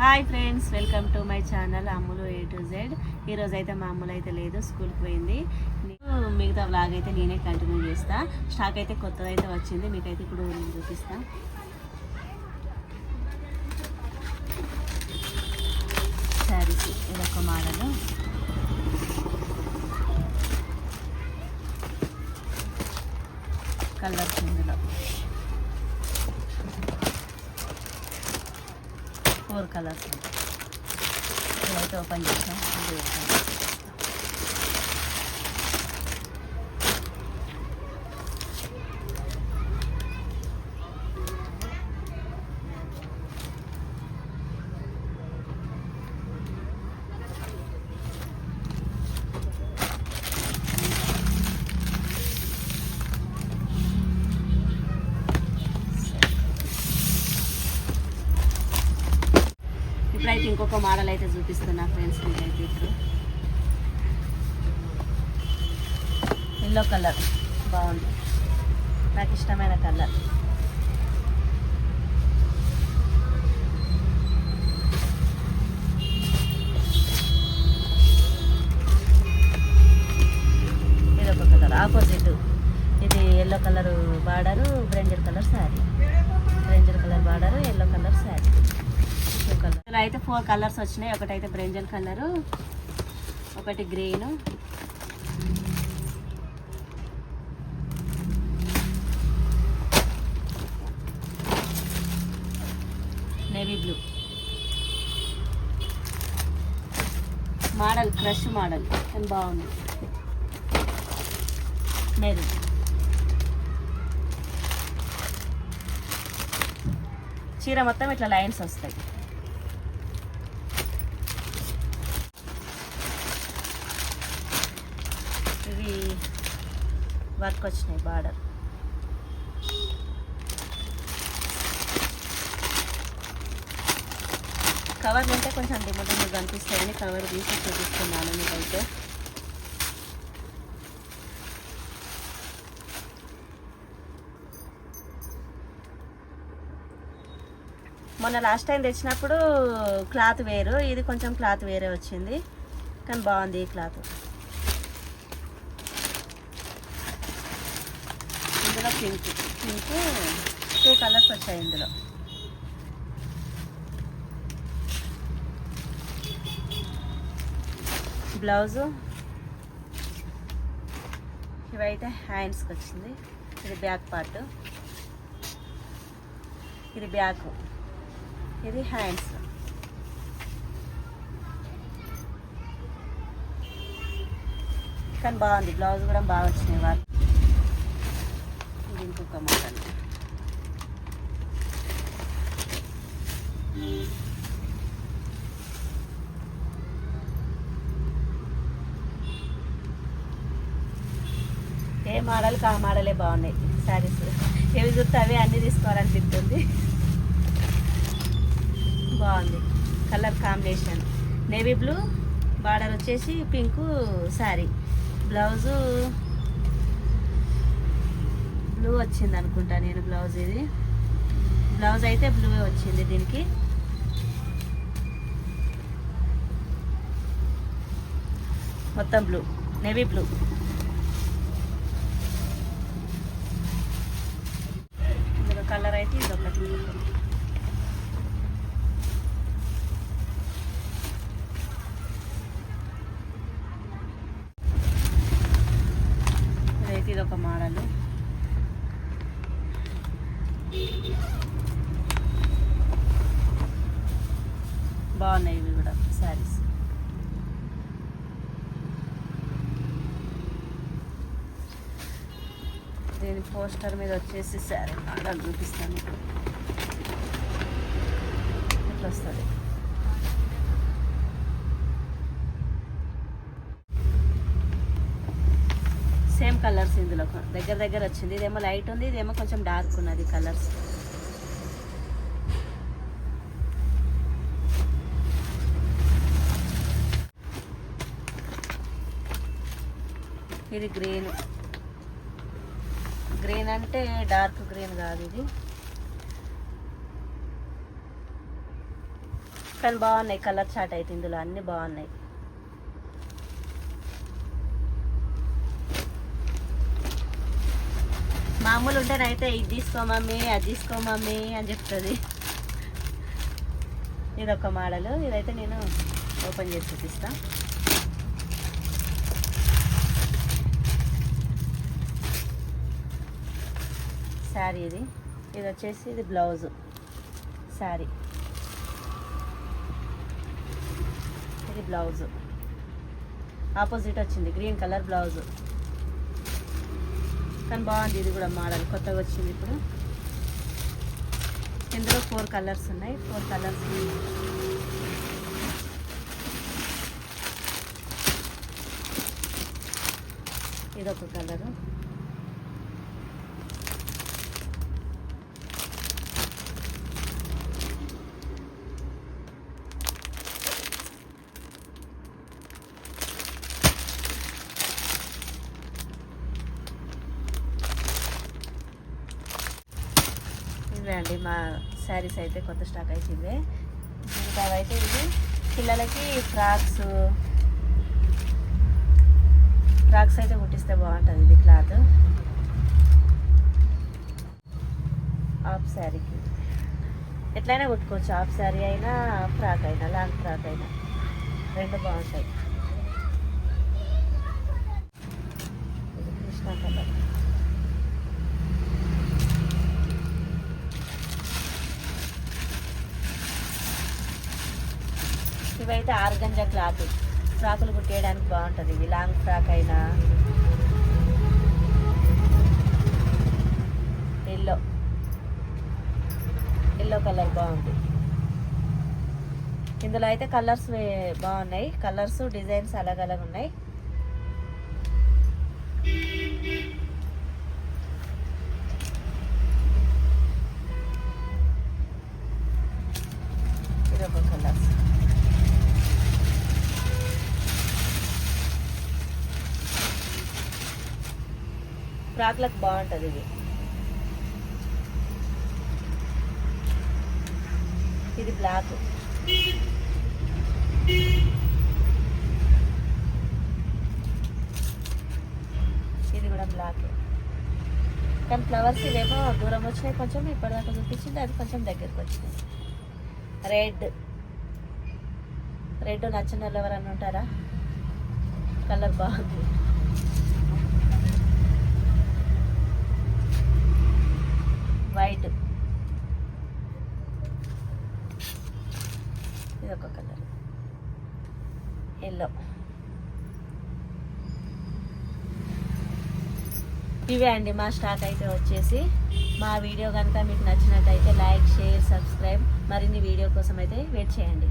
Hi friends, welcome to my channel Ammulu A to Z. ఈరోజు అయితే మా అమ్ములు అయితే లేదు, స్కూల్కి పోయింది. మిగతా వ్లాగ్ అయితే నేనే కంటిన్యూ చేస్తా. స్టాక్ అయితే కొత్తది అయితే వచ్చింది, మీకైతే ఇప్పుడు నేను చూపిస్తా. శారీస్ ఇదొక మోడల్, కలర్స్ ఇందులో 4 కలర్స్. ఇదైతే ఓపెన్ చేసాం. ఇప్పుడైతే ఇంకొక మోడల్ అయితే చూపిస్తున్నా ఫ్రెండ్స్. మీకైతే ఇప్పుడు ఎల్లో కలర్ బాగుంది, నాకు ఇష్టమైన కలర్. ఇదొక కలర్ ఆపోజిట్. ఇది yellow colour border, brinjal colour sari. Brinjal colour border, yellow colour sari. ఇందులో అయితే 4 కలర్స్ వచ్చినాయి. ఒకటైతే బ్రెంజల్ కలరు, ఒకటి green, navy blue. Model crush model కానీ బాగుంది. మెరూన్. చీర మొత్తం ఇట్లా లైన్స్ వస్తాయి. ఇవి వర్క్ వచ్చినాయి బార్డర్. కవర్లు ఉంటే కొంచెం డిమ్మ కనిపిస్తాయని కవర్ తీసి చూపిస్తున్నాను మీకైతే. మొన్న లాస్ట్ టైం తెచ్చినప్పుడు క్లాత్ వేరు, ఇది కొంచెం క్లాత్ వేరే వచ్చింది కానీ బాగుంది ఈ క్లాత్. ఇందులో పింక్ 2 కలర్స్ వచ్చాయి ఇందులో. బ్లౌజు ఇవైతే హ్యాండ్స్కి వచ్చింది. ఇది బ్యాక్ పార్ట్, ఇది బ్యాక్, ఇది హ్యాండ్స్. కానీ బాగుంది, బ్లౌజ్ కూడా బాగా వచ్చినాయి వాళ్ళు. ఇది ఇంకొక మోడల్. ఏ మోడల్కి ఆ మోడలే బాగున్నాయి శారీస్. ఏవి చూస్తే అవి అన్నీ తీసుకోవాలనిపిస్తుంది. బాగుంది colour combination. Navy blue border వచ్చేసి పింక్ శారీ. బ్లౌజు బ్లూ వచ్చింది అనుకుంటా నేను. బ్లౌజ్ ఇది బ్లౌజ్ అయితే బ్లూ వచ్చింది దీనికి. మొత్తం బ్లూ, నేవీ బ్లూ. ఇందులో కలర్ అయితే ఇది ఒకటి. ఇదైతే ఇది ఒక మోడల్. బాగున్నాయి ఇవి కూడా శారీస్. దీని పోస్టర్ మీద వచ్చేసి శారీ మోడల్ చూపిస్తాను. ఇట్లా వస్తుంది. సేమ్ కలర్స్ ఇందులో దగ్గర దగ్గర వచ్చింది. ఇదేమో లైట్ ఉంది, ఇదేమో కొంచెం డార్క్ ఉన్నది కలర్స్. ఇది గ్రీన్. గ్రీన్ అంటే డార్క్ గ్రీన్ కాదు, ఇది కానీ బాగున్నాయి కలర్ చాట్ అయితే ఇందులో అన్నీ బాగున్నాయి. మామూలు ఉంటేనైతే ఇది తీసుకో మమ్మీ అది తీసుకో మమ్మీ అని చెప్తుంది. ఇదొక మోడల్. ఇదైతే నేను ఓపెన్ చేసి చూపిస్తా. శారీ ఇది వచ్చేసి ఇది బ్లౌజు శారీ, ఇది బ్లౌజు ఆపోజిట్ వచ్చింది గ్రీన్ కలర్ బ్లౌజు. కానీ బాగుంది ఇది కూడా మోడల్ కొత్తగా వచ్చింది ఇప్పుడు. ఇందులో 4 కలర్స్ ఉన్నాయి. 4 కలర్స్ ఇదొక కలరు, అండి మా శారీస్ అయితే కొత్త స్టాక్ అయిపోయింది. ఇంకా అయితే ఇది పిల్లలకి ఫ్రాక్స్ అయితే కుట్టిస్తే బాగుంటుంది. ఇది క్లాత్ హాఫ్ శారీకి ఎట్లయినా కుట్టుకోవచ్చు. హాఫ్ శారీ అయినా ఫ్రాక్ అయినా లాంగ్ ఫ్రాక్ అయినా రెండు బాగుంటాయి. ఇది కృష్ణా కలర్. ఇవైతే ఆర్గంజా క్లాత్ ఫ్రాకులు కుట్టేయడానికి బాగుంటుంది. ఇవి లాంగ్ ఫ్రాక్ అయినా. ఎల్లో కలర్ బాగుంది. ఇందులో అయితే కలర్స్ బాగున్నాయి. కలర్స్ డిజైన్స్ అలగ్ ఉన్నాయి. ఇదొక కలర్స్. ఫ్రాక్లకు బాగుంటుంది ఇది. ఇది బ్లాక్. ఇది కూడా బ్లాక్. కానీ ఫ్లవర్స్ ఇవేమో దూరం వచ్చినాయి కొంచెం. ఇప్పటిదాకా చూపించింది అది కొంచెం దగ్గరికి వచ్చినాయి. రెడ్ నచ్చిన వాళ్ళు ఎవరన్నా ఉంటారా? కలర్ బాగుంది. వైట్. ఇది ఒక కలర్. ఎల్లో. ఇవే అండి మా స్టాక్ అయితే వచ్చేసి. మా వీడియో కనుక మీకు నచ్చినట్టయితే లైక్, షేర్, సబ్స్క్రైబ్. మరిన్ని వీడియో కోసం అయితే వెయిట్ చేయండి.